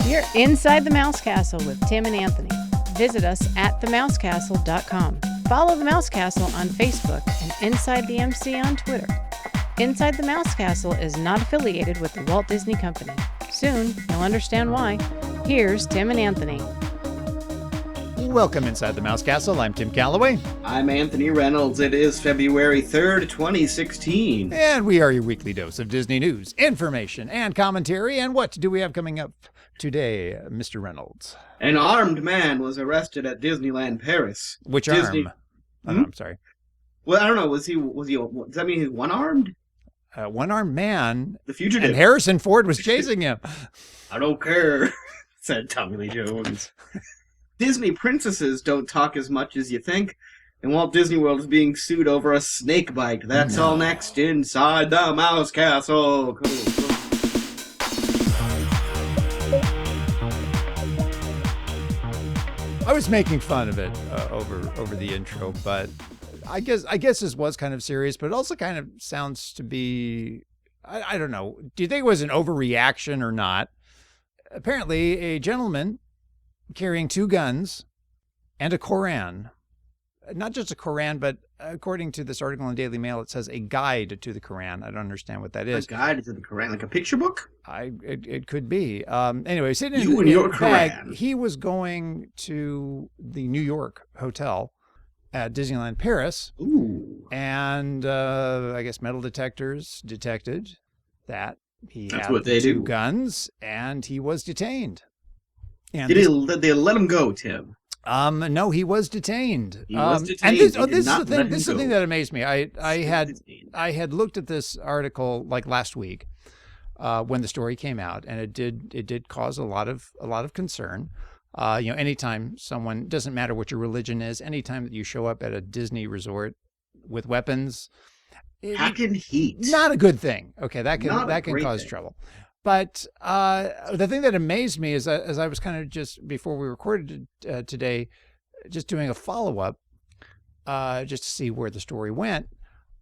You're inside the Mouse Castle with Tim and Anthony. Visit us at themousecastle.com. Follow the Mouse Castle on Facebook and Inside the MC on Twitter. Inside the Mouse Castle is not affiliated with the Walt Disney Company. Soon, you'll understand why. Here's Tim and Anthony. Welcome inside the Mouse Castle. I'm Tim Calloway. I'm Anthony Reynolds. It is February 3rd, 2016. And we are your weekly dose of Disney news, information, and commentary. And what do we have coming up today, Mr. Reynolds? An armed man was arrested at Disneyland Paris. Which Disney... arm? Oh, no, I'm sorry. Well, I don't know. Was he? Does that mean he's one-armed? One-armed man. The fugitive. And Harrison Ford was chasing him. I don't care, said Tommy Lee Jones. Disney princesses don't talk as much as you think, and Walt Disney World is being sued over a snake bite. That's all next inside the Mouse Castle. Cool. I was making fun of it over the intro, but I guess this was kind of serious, but it also kind of sounds to be, I don't know. Do you think it was an overreaction or not? Apparently, a gentleman carrying 2 guns and a Koran. Not just a Koran, but according to this article in Daily Mail, it says a guide to the Koran. I don't understand what that is. A guide to the Koran, like a picture book? It could be. Anyway, sitting in your Koran. He was going to the New York hotel at Disneyland Paris. Ooh. And I guess metal detectors detected that he That's had what they 2 do. guns, and he was detained. And Did they let him go, Tim? No, he was detained. He was detained. And this is the thing. This is the thing that amazed me. I had looked at this article like last week when the story came out, and it did cause a lot of concern. Anytime someone, doesn't matter what your religion is, anytime that you show up at a Disney resort with weapons, packing heat, not a good thing. Okay, that can cause trouble. But the thing that amazed me is that as I was kind of just before we recorded today, just doing a follow-up, just to see where the story went.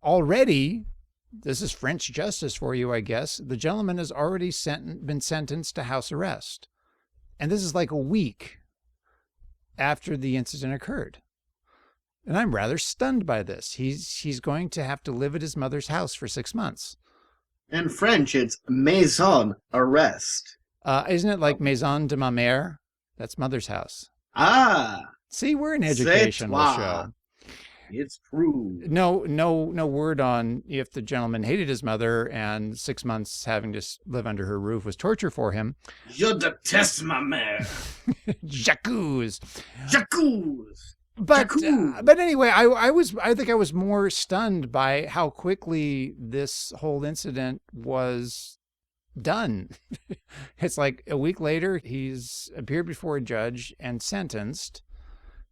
Already, this is French justice for you, I guess. The gentleman has already been sentenced to house arrest. And this is like a week after the incident occurred. And I'm rather stunned by this. He's going to have to live at his mother's house for 6 months. In French, it's maison arrest. Isn't it like maison de ma mère? That's mother's house. Ah. See, we're an educational show. It's true. No word on if the gentleman hated his mother and 6 months having to live under her roof was torture for him. Je déteste ma mère. J'accuse. But anyway, I think I was more stunned by how quickly this whole incident was done. It's like a week later, he's appeared before a judge and sentenced,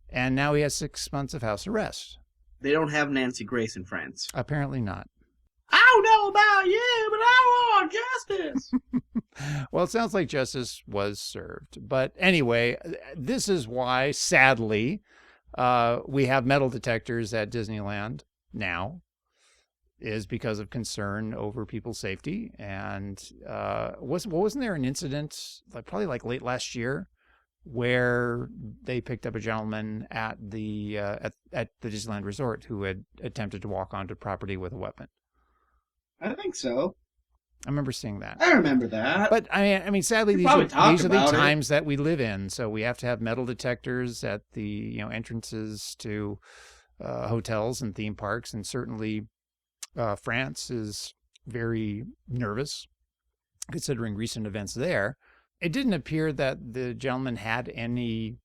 and now he has 6 months of house arrest. They don't have Nancy Grace in France. Apparently not. I don't know about you, but I want justice. Well, it sounds like justice was served. But anyway, this is why, sadly, we have metal detectors at Disneyland now, is because of concern over people's safety. And wasn't there an incident probably late last year where they picked up a gentleman at the Disneyland Resort who had attempted to walk onto property with a weapon? I think so. I remember seeing that. I remember that. But I mean, sadly, these are the times that we live in. So we have to have metal detectors at the entrances to hotels and theme parks, and certainly France is very nervous considering recent events there. It didn't appear that the gentleman had any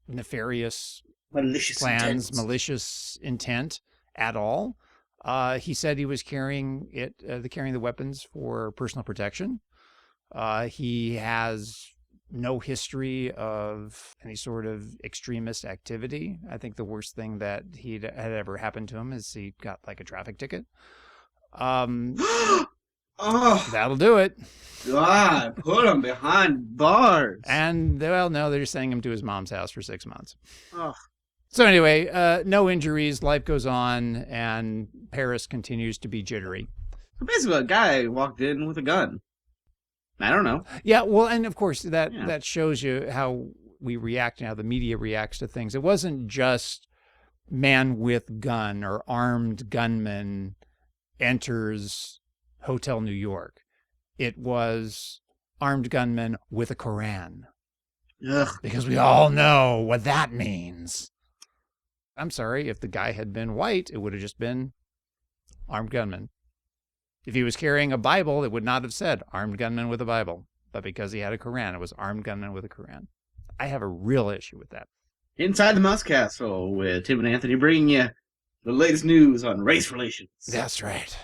nefarious malicious intent at all. He said he was carrying the weapons for personal protection. He has no history of any sort of extremist activity. I think the worst thing that had ever happened to him is he got a traffic ticket. That'll do it. God, put him behind bars. And no, they're just sending him to his mom's house for 6 months. Oh. So anyway, no injuries, life goes on, and Paris continues to be jittery. So basically, a guy walked in with a gun. I don't know. Yeah, well, and of course that shows you how we react and how the media reacts to things. It wasn't just man with gun or armed gunman enters Hotel New York. It was armed gunman with a Koran. Ugh. Because we all know what that means. I'm sorry, if the guy had been white, it would have just been armed gunman. If he was carrying a Bible, it would not have said armed gunman with a Bible. But because he had a Koran, it was armed gunman with a Koran. I have a real issue with that. Inside the Mouse Castle with Tim and Anthony bringing you the latest news on race relations. That's right.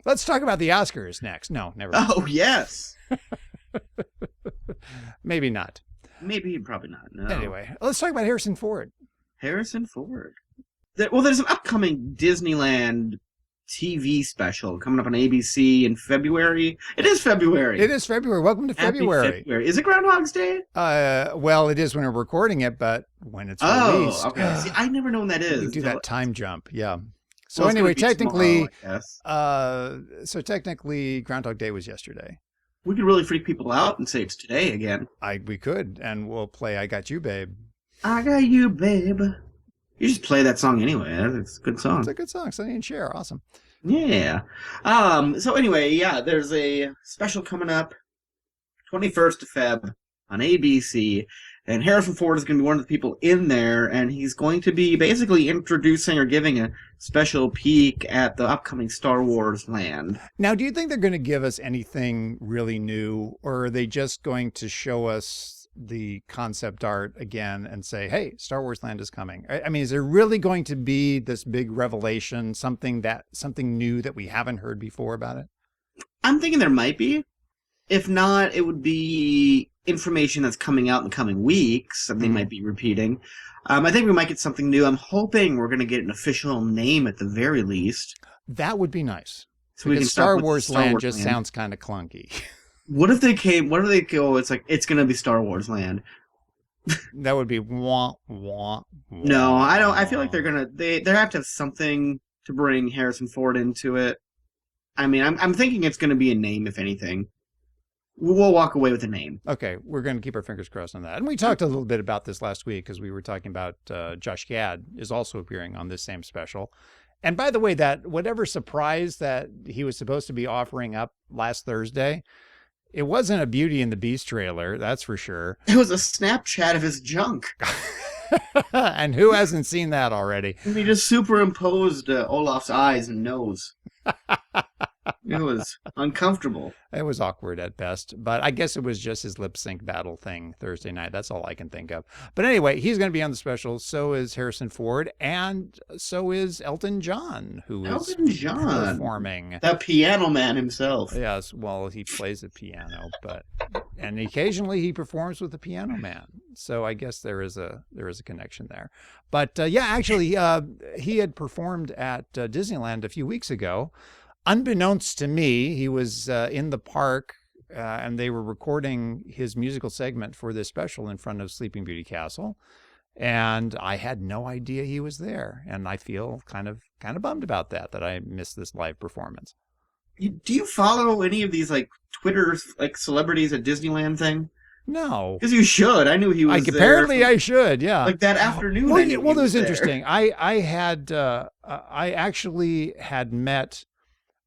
Let's talk about the Oscars next. No, never. Oh, yes. Maybe not. Maybe, probably not. No. Anyway, let's talk about Harrison Ford. Harrison Ford. There's an upcoming Disneyland TV special coming up on ABC in February. It is February. It is February. Welcome to February. Is it Groundhog's Day? Well, it is when we're recording it, but when it's released. Oh, okay. See, I never know when that is. We do that time jump, yeah. So well, anyway, technically, tomorrow, technically, Groundhog Day was yesterday. We could really freak people out and say it's today again. We could, and we'll play "I Got You, Babe." I got you, babe. You just play that song anyway. It's a good song. It's a good song. Sonny and Cher, awesome. Yeah. So anyway, there's a special coming up, 21st of Feb on ABC, and Harrison Ford is going to be one of the people in there, and he's going to be basically introducing or giving a special peek at the upcoming Star Wars land. Now, do you think they're going to give us anything really new, or are they just going to show us the concept art again and say, hey, Star Wars Land is coming? I mean, is there really going to be this big revelation, something new that we haven't heard before about it? I'm thinking there might be. If not, it would be information that's coming out in the coming weeks, something might be repeating. I think we might get something new. I'm hoping we're going to get an official name at the very least. That would be nice. So we can Star Wars Land just sounds kind of clunky. What if they go, it's going to be Star Wars Land. That would be wah, wah, wah. No, I don't. I feel like they have to have something to bring Harrison Ford into it. I mean, I'm thinking it's going to be a name, if anything. We'll walk away with a name. Okay, we're going to keep our fingers crossed on that. And we talked a little bit about this last week because we were talking about Josh Gad is also appearing on this same special. And by the way, that whatever surprise that he was supposed to be offering up last Thursday, it wasn't a Beauty and the Beast trailer, that's for sure. It was a Snapchat of his junk. And who hasn't seen that already? And he just superimposed Olaf's eyes and nose. It was uncomfortable. It was awkward at best, but I guess it was just his lip sync battle thing Thursday night. That's all I can think of. But anyway, he's going to be on the special. So is Harrison Ford, and so is Elton John, who is performing. That piano man himself. Yes, well, he plays the piano, and occasionally he performs with the piano man. So I guess there is a connection there. But yeah, actually, he had performed at Disneyland a few weeks ago. Unbeknownst to me, he was in the park and they were recording his musical segment for this special in front of Sleeping Beauty Castle. And I had no idea he was there. And I feel kind of bummed about that I missed this live performance. Do you follow any of these like Twitter like celebrities at Disneyland thing? No. Because you should. I knew he was there. Apparently I should, yeah. Like that afternoon. Well, that was interesting. I actually had met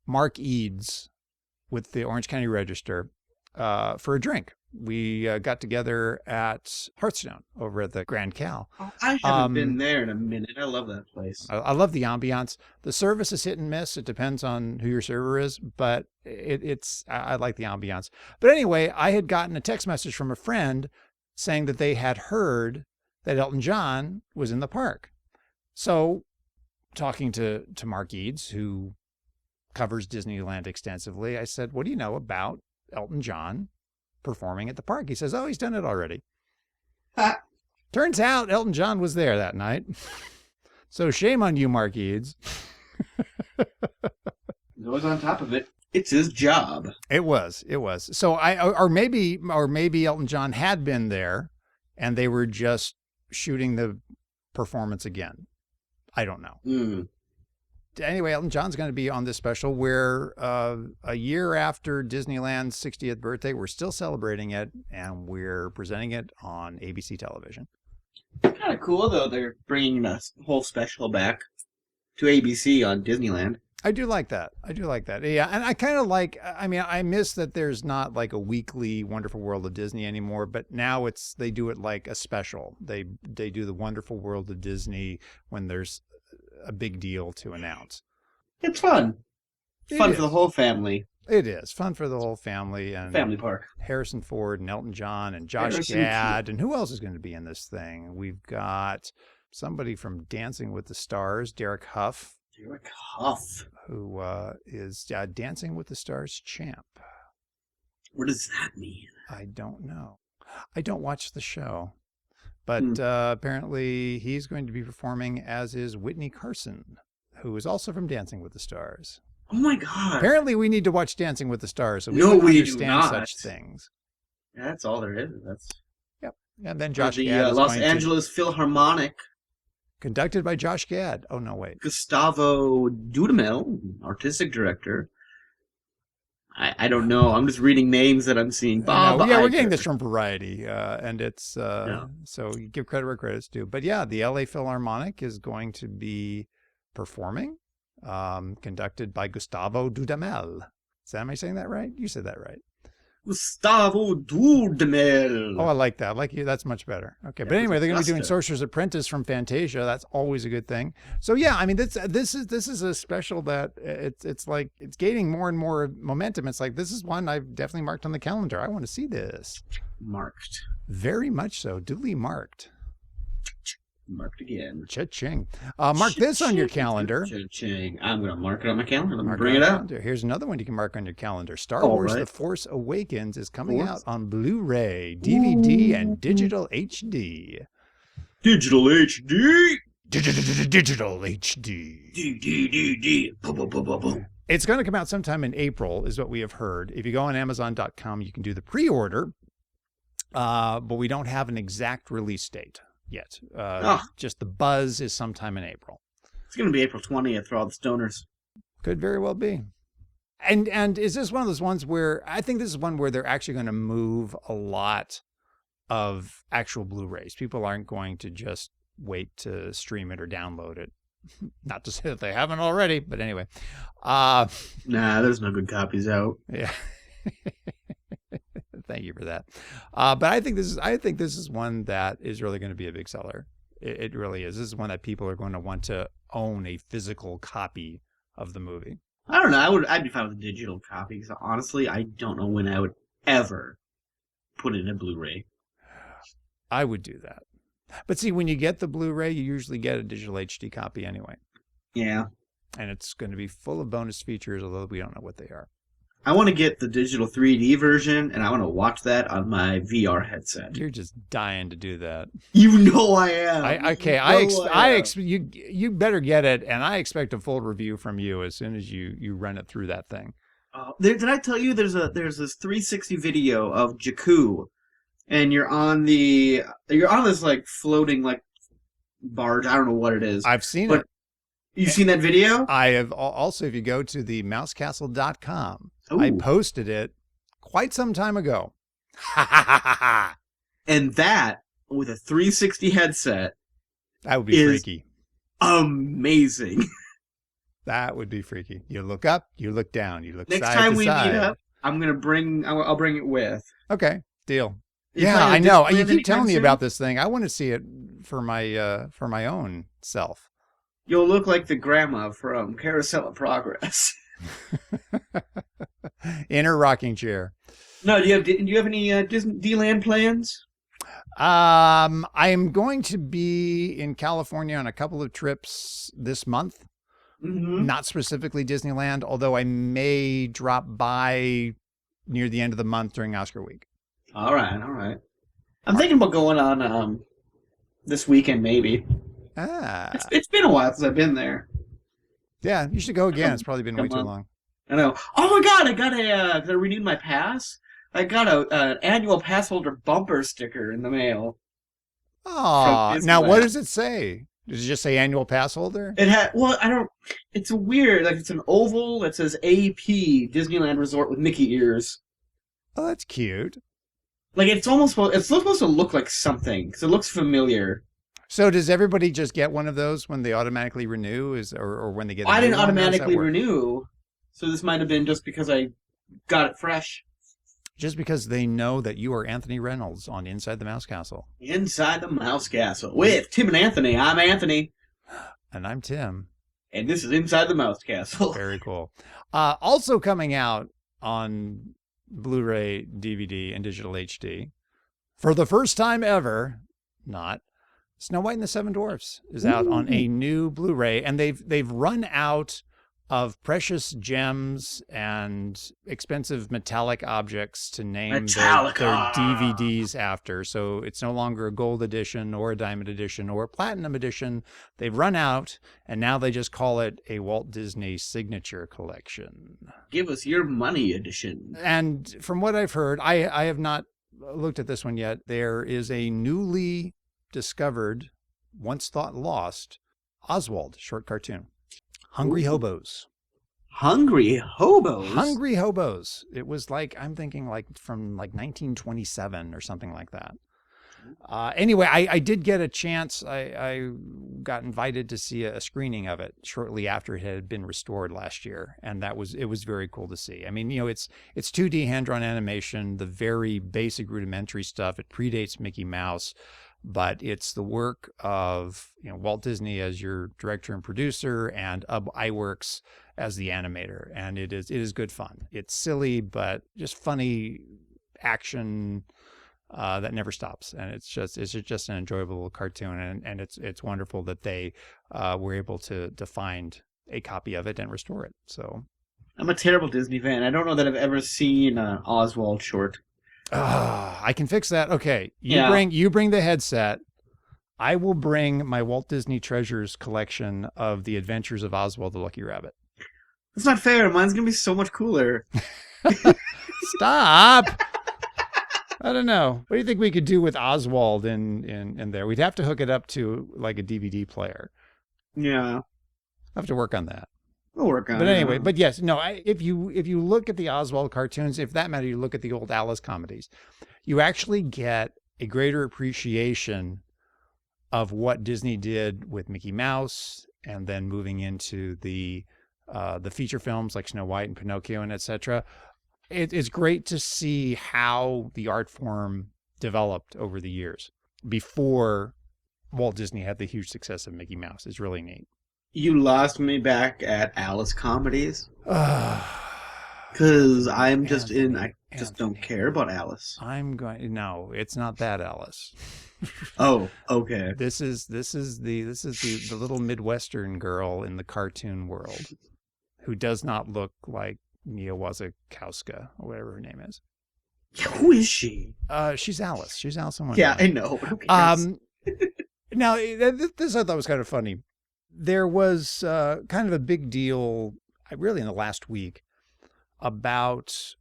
Mark Eads with the Orange County Register for a drink. We got together at Hearthstone over at the Grand Cal. Oh, I haven't been there in a minute. I love that place. I love the ambiance. The service is hit and miss. It depends on who your server is, but I like the ambiance. But anyway, I had gotten a text message from a friend saying that they had heard that Elton John was in the park. So talking to Mark Eads, who covers Disneyland extensively, I said, what do you know about Elton John performing at the park? He says, oh, he's done it already. Turns out Elton John was there that night. So shame on you, Mark Eads. He's always on top of it. It's his job. It was. So maybe Elton John had been there and they were just shooting the performance again. I don't know. anyway, Elton John's going to be on this special where a year after Disneyland's 60th birthday, we're still celebrating it, and we're presenting it on ABC television. It's kind of cool, though. They're bringing the whole special back to ABC on Disneyland. I do like that. Yeah, and I kind of like, I mean, I miss that there's not like a weekly Wonderful World of Disney anymore, but now they do it like a special. They do the Wonderful World of Disney when there's a big deal to announce. It's fun. Fun for the whole family. It is fun for the whole family. And family park. Harrison Ford and Elton John and Josh Gad. And who else is going to be in this thing? We've got somebody from Dancing with the Stars, Derek Huff. Derek Huff. Who is Dancing with the Stars champ. What does that mean? I don't know. I don't watch the show. But apparently he's going to be performing, as is Whitney Carson, who is also from Dancing with the Stars. Oh, my God. Apparently we need to watch Dancing with the Stars so we can understand such things. Yeah, that's all there is. Yep. And then Josh the Gad is Los Angeles Philharmonic. Conducted by Josh Gad. Oh, no, wait. Gustavo Dudamel, artistic director. I don't know. I'm just reading names that I'm seeing. Bob Iger. We're getting this from Variety, and it's so you give credit where credit's due. But yeah, the LA Philharmonic is going to be performing, conducted by Gustavo Dudamel. Am I saying that right? You said that right. Gustavo Dudamel. Oh, I like that. I like you. That's much better. Okay, but anyway, they're going to be doing Sorcerer's Apprentice from Fantasia. That's always a good thing. So yeah, I mean, this is a special that it's like it's gaining more and more momentum. It's like this is one I've definitely marked on the calendar. I want to see this. Marked. Very much so. Duly marked. Marked again. Cha-ching. Mark this on your calendar. Cha-ching. I'm going to mark it on my calendar. I'm going to bring it up. Here's another one you can mark on your calendar. Star Wars The Force Awakens is coming out on Blu-ray, DVD, and digital HD. Digital HD? Digital HD. It's going to come out sometime in April, is what we have heard. If you go on Amazon.com, you can do the pre-order, but we don't have an exact release date yet. Just the buzz is sometime in April. It's going to be April 20th for all the stoners. Could very well be. And is this one of those ones where I think this is one where they're actually going to move a lot of actual Blu-rays. People aren't going to just wait to stream it or download it. Not to say that they haven't already, but anyway. Nah, there's no good copies out. Yeah. Thank you for that. But I think this is one that is really going to be a big seller. It really is. This is one that people are going to want to own a physical copy of the movie. I don't know. I'd be fine with a digital copy because honestly, I don't know when I would ever put it in a Blu-ray. I would do that. But see, when you get the Blu-ray, you usually get a digital HD copy anyway. Yeah. And it's going to be full of bonus features, although we don't know what they are. I want to get the digital 3D version, and I want to watch that on my VR headset. You're just dying to do that. You know I am. You better get it, and I expect a full review from you as soon as you run it through that thing. Did I tell you there's this 360 video of Jakku, and you're on this like floating like barge. I don't know what it is. I've seen it. You've seen that video? I have also. If you go to the mousecastle.com, Ooh. I posted it quite some time ago. And that with a 360 headset, that would be freaky. Amazing. That would be freaky. You look up, you look down, you look Next side time to we side. meet up, I'll bring it with. Okay, deal. You yeah, I know. You keep anytime telling me soon? about this thing. I want to see it for my own self. You'll look like the grandma from Carousel of Progress. In her rocking chair. No, do you have any Disneyland plans? I am going to be in California on a couple of trips this month. Mm-hmm. Not specifically Disneyland, although I may drop by near the end of the month during Oscar week. All right. I'm thinking about going on this weekend, maybe. It's been a while since I've been there. Yeah, you should go again. It's probably been way too long. I know. Oh my God! I renewed my pass. I got an annual pass holder bumper sticker in the mail. Oh, now what does it say? Does it just say annual pass holder? It had, well, I don't, it's weird. Like, it's an oval that says AP, Disneyland Resort with Mickey ears. Oh, that's cute. Like, it's supposed to look like something, because it looks familiar. So does everybody just get one of those when they automatically renew, or when they get? I didn't automatically renew, so this might have been just because I got it fresh. Just because they know that you are Anthony Reynolds on Inside the Mouse Castle. Inside the Mouse Castle with Tim and Anthony. I'm Anthony. And I'm Tim. And this is Inside the Mouse Castle. Very cool. Also coming out on Blu-ray, DVD, and digital HD, for the first time ever, Snow White and the Seven Dwarfs is out on a new Blu-ray, and they've run out of precious gems and expensive metallic objects to name their DVDs after. So it's no longer a gold edition or a diamond edition or a platinum edition. They've run out, and now they just call it a Walt Disney Signature Collection. Give us your money edition. And from what I've heard, I have not looked at this one yet. There is a newly discovered, once thought lost, Oswald short cartoon. Hungry Hobos. Hungry Hobos? Hungry Hobos. It was like, I'm thinking like from like 1927 or something like that. Anyway, I did get a chance. I got invited to see a screening of it shortly after it had been restored last year. And it was very cool to see. I mean, it's 2D hand-drawn animation, the very basic rudimentary stuff. It predates Mickey Mouse. But it's the work of Walt Disney as your director and producer, and Ub Iwerks as the animator, and it is good fun. It's silly, but just funny action that never stops, and it's just an enjoyable cartoon, and it's wonderful that they were able to find a copy of it and restore it. So I'm a terrible Disney fan. I don't know that I've ever seen an Oswald short. I can fix that. Okay. You bring the headset. I will bring my Walt Disney Treasures collection of The Adventures of Oswald the Lucky Rabbit. That's not fair. Mine's going to be so much cooler. Stop. I don't know. What do you think we could do with Oswald in there? We'd have to hook it up to like a DVD player. Yeah. I'll have to work on that. We'll work on it. But anyway, but yes, no, if you look at the Oswald cartoons, if that matter, you look at the old Alice comedies, you actually get a greater appreciation of what Disney did with Mickey Mouse, and then moving into the feature films like Snow White and Pinocchio and etc. It's great to see how the art form developed over the years before Walt Disney had the huge success of Mickey Mouse. It's really neat. You lost me back at Alice comedies. Because I'm just I just don't care about Alice. No, it's not that Alice. Oh, okay. This is the little Midwestern girl in the cartoon world who does not look like Nia Wasikowska or whatever her name is. Who is she? She's Alice. She's Alice in Wonderland. Yeah, I know. Now this I thought was kind of funny. There was kind of a big deal, really in the last week, about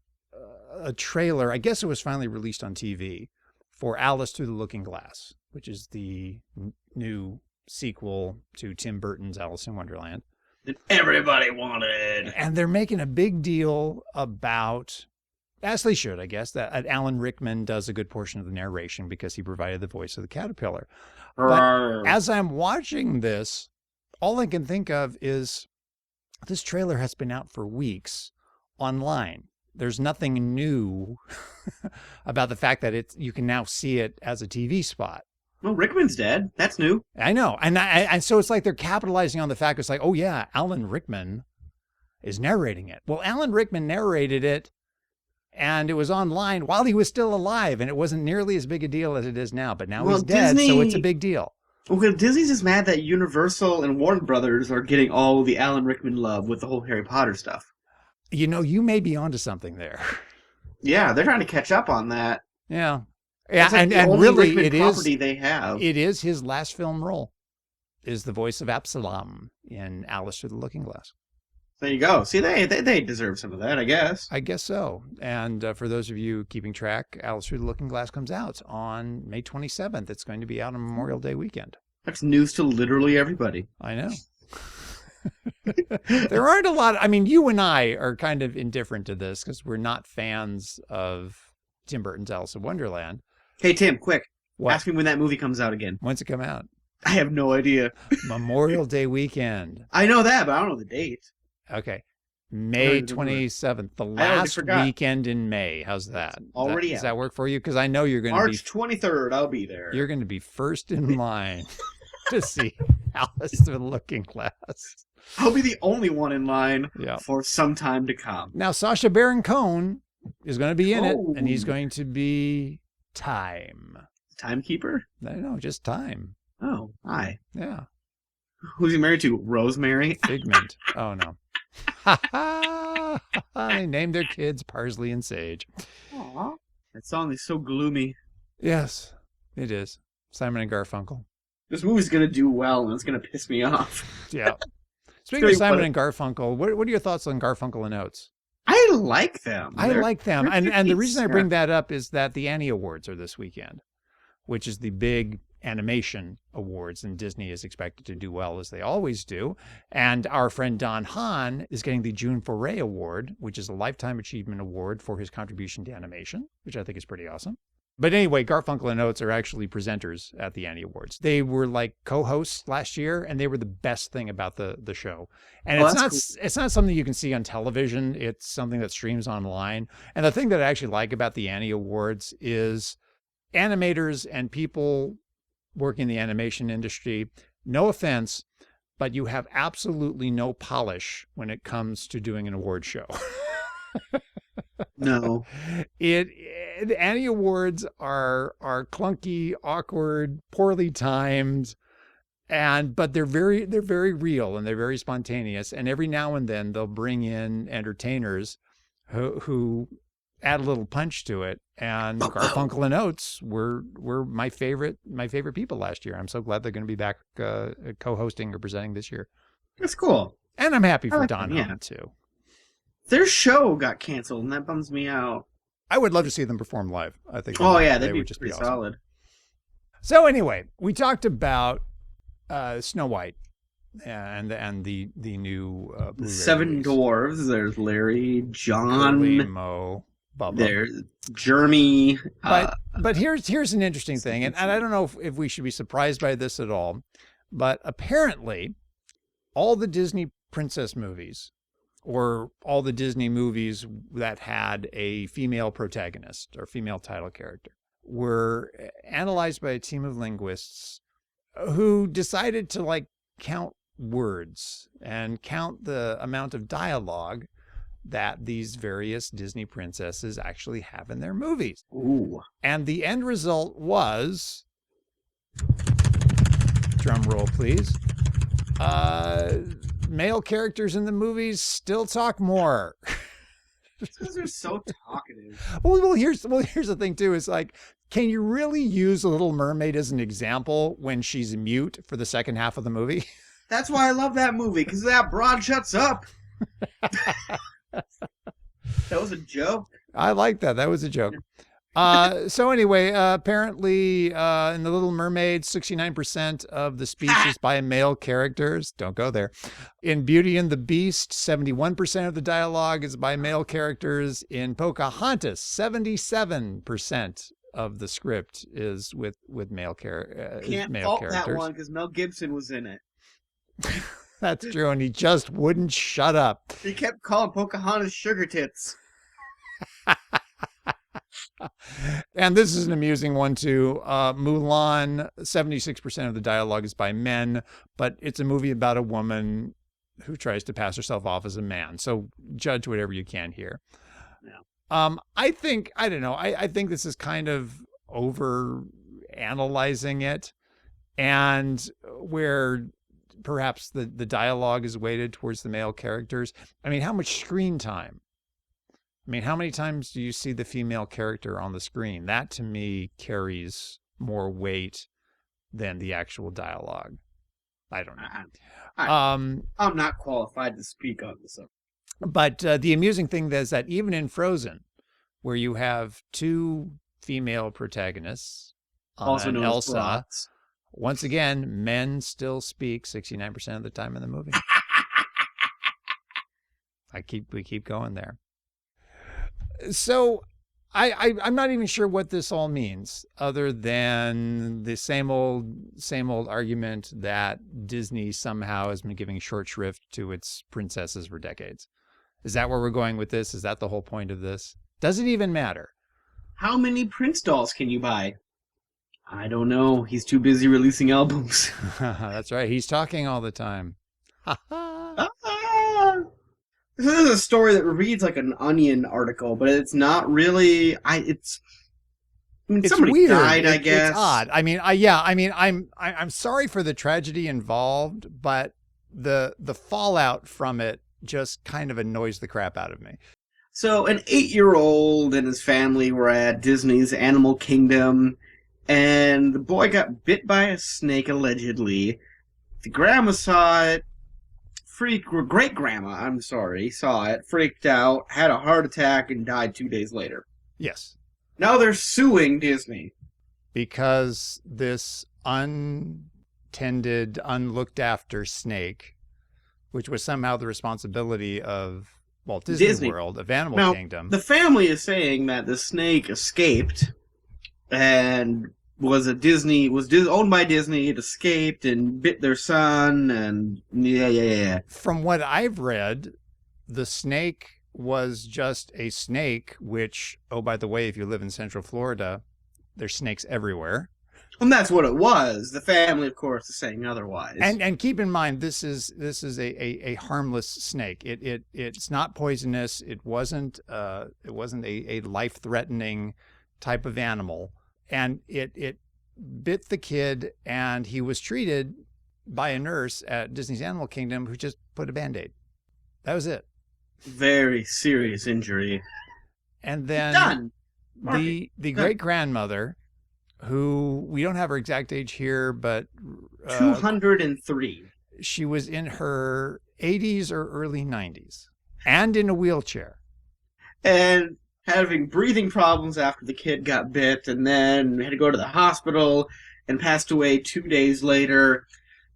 a trailer. I guess it was finally released on TV for Alice Through the Looking Glass, which is the new sequel to Tim Burton's Alice in Wonderland. That everybody wanted. And they're making a big deal about, as they should, I guess, that Alan Rickman does a good portion of the narration because he provided the voice of the caterpillar. But as I'm watching this, all I can think of is this trailer has been out for weeks online. There's nothing new about the fact that you can now see it as a TV spot. Well, Rickman's dead. That's new. I know. And so it's like they're capitalizing on the fact it's like, oh yeah, Alan Rickman is narrating it. Well, Alan Rickman narrated it and it was online while he was still alive, and it wasn't nearly as big a deal as it is now. But now he's dead, so it's a big deal. Well, Disney's just mad that Universal and Warner Brothers are getting all the Alan Rickman love with the whole Harry Potter stuff. You may be onto something there. Yeah, they're trying to catch up on that. Yeah. Yeah, like and really, it is his last film role. Is the voice of Absalom in Alice Through the Looking Glass. There you go. See, they deserve some of that, I guess. I guess so. And for those of you keeping track, Alice Through the Looking Glass comes out on May 27th. It's going to be out on Memorial Day weekend. That's news to literally everybody. I know. There aren't a lot. I mean, you and I are kind of indifferent to this because we're not fans of Tim Burton's Alice in Wonderland. Hey, Tim, quick. What? Ask me when that movie comes out again. When's it come out? I have no idea. Memorial Day weekend. I know that, but I don't know the date. Okay. May 27th, the last weekend in May. How's that? Does that work for you? Because I know you're going to be... March 23rd, I'll be there. You're going to be first in line to see Alice in Looking Glass. I'll be the only one in line for some time to come. Now, Sacha Baron Cohen is going to be in it, and he's going to be Time. Timekeeper? No, just Time. Oh, hi. Yeah. Who's he married to? Rosemary? Figment. Oh, no. They named their kids Parsley and Sage. Aww. That song is so gloomy. Yes, it is. Simon and Garfunkel. This movie's going to do well, and it's going to piss me off. Yeah. Speaking of Simon and Garfunkel, what are your thoughts on Garfunkel and Oates? I like them. I like them. And the reason I bring that up is that the Annie Awards are this weekend, which is the big animation awards, and Disney is expected to do well as they always do. And our friend Don Hahn is getting the June Foray Award, which is a Lifetime Achievement Award for his contribution to animation, which I think is pretty awesome. But anyway, Garfunkel and Oates are actually presenters at the Annie Awards. They were like co-hosts last year, and they were the best thing about the show. And it's not something you can see on television. It's something that streams online. And the thing that I actually like about the Annie Awards is animators and people working in the animation industry, no offense, but you have absolutely no polish when it comes to doing an award show. No. The Annie Awards are clunky, awkward, poorly timed, but they're very real and they're very spontaneous. And every now and then they'll bring in entertainers who add a little punch to it. And Garfunkel and Oates were my favorite people last year. I'm so glad they're going to be back co-hosting or presenting this year. That's cool. And I'm happy for Don Hahn too. Their show got canceled, and that bums me out. I would love to see them perform live. I think. That'd be just pretty awesome. Solid. So anyway, we talked about Snow White and the new the Seven release. Dwarves. There's Larry, John, Curly, Mo, Bubba. There's Jeremy. But here's an interesting thing, and I don't know if we should be surprised by this at all, but apparently, all the Disney princess movies, or all the Disney movies that had a female protagonist or female title character, were analyzed by a team of linguists who decided to count words and count the amount of dialogue that these various Disney princesses actually have in their movies. Ooh. And the end result was, drum roll please, male characters in the movies still talk more. Because they're so talkative. Well, here's the thing too. Is can you really use Little Mermaid as an example when she's mute for the second half of the movie? That's why I love that movie, because that broad shuts up. That was a joke. I like that. That was a joke. So anyway, apparently in The Little Mermaid, 69% of the speech is by male characters. Don't go there. In Beauty and the Beast, 71% of the dialogue is by male characters. In Pocahontas, 77% of the script is with male characters. Can't fault that one because Mel Gibson was in it. That's true, and he just wouldn't shut up. He kept calling Pocahontas sugar tits. And this is an amusing one too. Mulan, 76% of the dialogue is by men, but it's a movie about a woman who tries to pass herself off as a man. So judge whatever you can here. Yeah. I think this is kind of over analyzing it, and where perhaps the dialogue is weighted towards the male characters. I mean, how much screen time? I mean, how many times do you see the female character on the screen? That to me carries more weight than the actual dialogue. I don't know. I'm not qualified to speak on this. But the amusing thing is that even in Frozen, where you have two female protagonists, Anna and Elsa, Once again, men still speak 69% of the time in the movie. We keep going there. So I'm not even sure what this all means, other than the same old argument that Disney somehow has been giving short shrift to its princesses for decades. Is that where we're going with this? Is that the whole point of this? Does it even matter? How many Prince dolls can you buy? I don't know. He's too busy releasing albums. That's right. He's talking all the time. This is a story that reads like an Onion article, but it's not really. It's somebody weird. died, I guess. It's odd. I'm sorry for the tragedy involved, but the fallout from it just kind of annoys the crap out of me. So an 8-year-old and his family were at Disney's Animal Kingdom, and the boy got bit by a snake, allegedly. The grandma saw it. Great-grandma, saw it, freaked out, had a heart attack, and died 2 days later. Yes. Now they're suing Disney. Because this untended, unlooked-after snake, which was somehow the responsibility of Walt Disney World, of Animal Kingdom. The family is saying that the snake escaped and was owned by Disney. It escaped and bit their son, and yeah. From what I've read, the snake was just a snake, which, oh, by the way, if you live in Central Florida, there's snakes everywhere. And that's what it was. The family, of course, is saying otherwise. And keep in mind, this is a harmless snake. It's not poisonous. It wasn't a life-threatening type of animal. And it bit the kid, and he was treated by a nurse at Disney's Animal Kingdom who just put a Band-Aid. That was it. Very serious injury. And then Done. the great-grandmother, who we don't have her exact age here, but 203. She was in her 80s or early 90s and in a wheelchair. And having breathing problems after the kid got bit, and then had to go to the hospital and passed away 2 days later.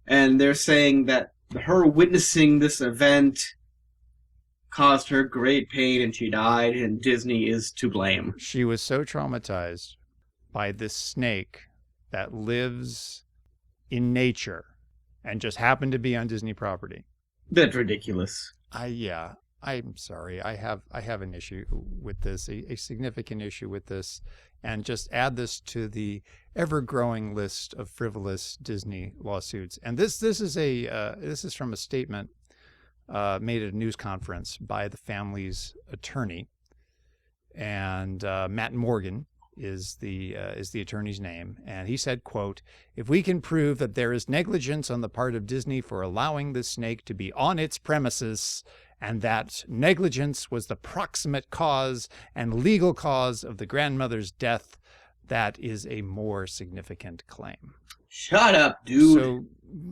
And they're saying that her witnessing this event caused her great pain and she died, and Disney is to blame. She was so traumatized by this snake that lives in nature and just happened to be on Disney property. That's ridiculous. I'm sorry. I have an issue with this, a significant issue with this, and just add this to the ever-growing list of frivolous Disney lawsuits. And this is from a statement made at a news conference by the family's attorney, and Matt Morgan is the attorney's name, and he said, quote, "If we can prove that there is negligence on the part of Disney for allowing this snake to be on its premises, and that negligence was the proximate cause and legal cause of the grandmother's death, that is a more significant claim." Shut up, dude. So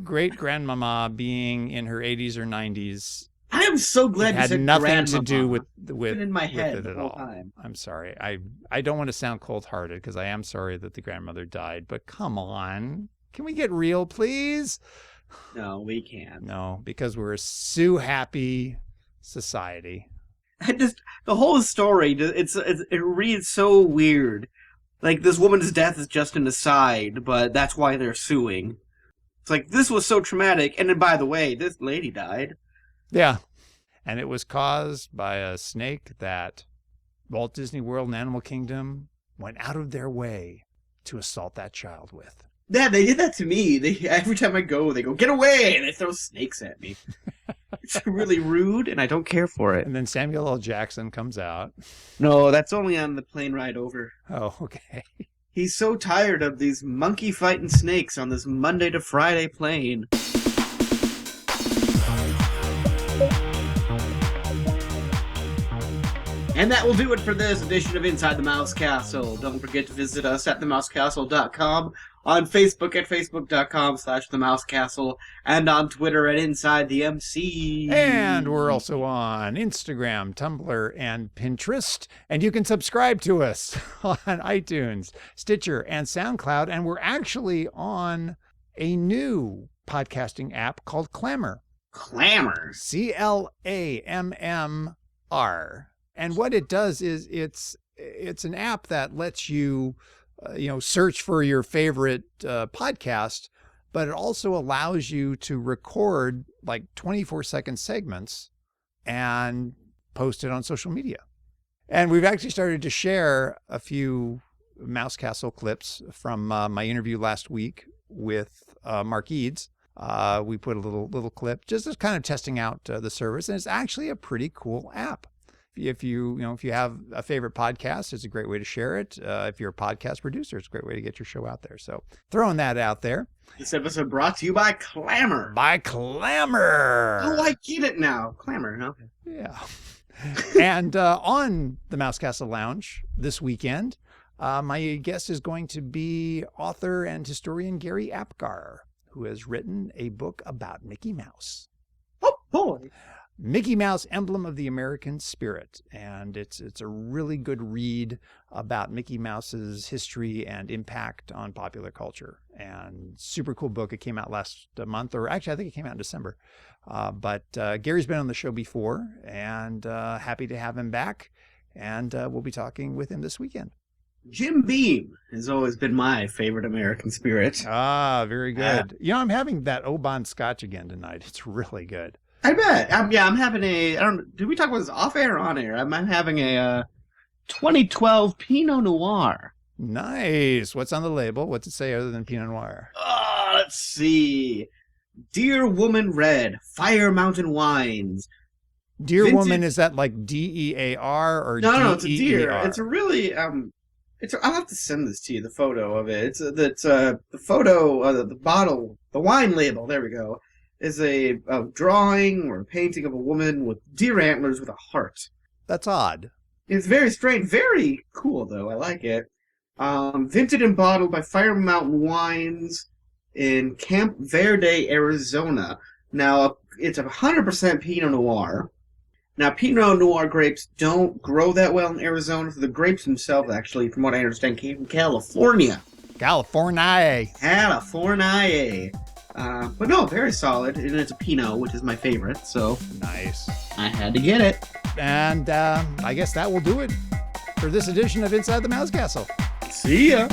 great-grandmama being in her 80s or 90s, I am so glad you had said nothing grandmama. to do with in my head with it the at whole all. time. I'm sorry. I don't want to sound cold-hearted, because I am sorry that the grandmother died, but come on. Can we get real, please? No, we can't. No, because we're a sue-happy society. The whole story, it reads so weird. Like, this woman's death is just an aside, but that's why they're suing. It's like, this was so traumatic, and then, by the way, this lady died. Yeah. And it was caused by a snake that Walt Disney World and Animal Kingdom went out of their way to assault that child with. Yeah, they did that to me. Every time I go, they go, "Get away!" and they throw snakes at me. It's really rude, and I don't care for it. And then Samuel L. Jackson comes out. No, that's only on the plane ride over. Oh, okay. He's so tired of these monkey fighting snakes on this Monday to Friday plane. And that will do it for this edition of Inside the Mouse Castle. Don't forget to visit us at themousecastle.com, on Facebook at facebook.com/themousecastle, and on Twitter at InsideTheMC. And we're also on Instagram, Tumblr, and Pinterest. And you can subscribe to us on iTunes, Stitcher, and SoundCloud. And we're actually on a new podcasting app called Clammr. Clammr. Clammr. And what it does is it's an app that lets you, search for your favorite podcast, but it also allows you to record like 24-second segments and post it on social media. And we've actually started to share a few Mouse Castle clips from my interview last week with Mark Eads. We put a little clip just as kind of testing out the service, and it's actually a pretty cool app. If you have a favorite podcast, it's a great way to share it. If you're a podcast producer, it's a great way to get your show out there. So throwing that out there. This episode brought to you by Clammr. By Clammr. Oh, I get it now. Clammr, huh? Yeah. And on the Mouse Castle Lounge this weekend, my guest is going to be author and historian Gary Apgar, who has written a book about Mickey Mouse. Oh, boy. Mickey Mouse, Emblem of the American Spirit. And it's a really good read about Mickey Mouse's history and impact on popular culture. And super cool book. It came out last month, or actually I think it came out in December. But Gary's been on the show before, and happy to have him back. And we'll be talking with him this weekend. Jim Beam has always been my favorite American spirit. Ah, very good. I'm having that Oban Scotch again tonight. It's really good. I bet. I'm having did we talk about this off air or on air? I'm having a 2012 Pinot Noir. Nice. What's on the label? What's it say other than Pinot Noir? Let's see. Dear Woman Red, Fire Mountain Wines. Dear Woman, is that like DEAR or DEER? No, it's a deer. It's a really I'll have to send this to you, the photo of it. The photo, the bottle, the wine label, there we go, is a drawing or a painting of a woman with deer antlers with a heart. That's odd. It's very strange. Very cool, though. I like it. Vinted and bottled by Fire Mountain Wines in Camp Verde, Arizona. Now, it's 100% Pinot Noir. Now, Pinot Noir grapes don't grow that well in Arizona. So the grapes themselves, actually, from what I understand, came from California. California. But no, very solid. And it's a Pinot, which is my favorite. So nice. I had to get it. And I guess that will do it for this edition of Inside the Mouse Castle. See ya.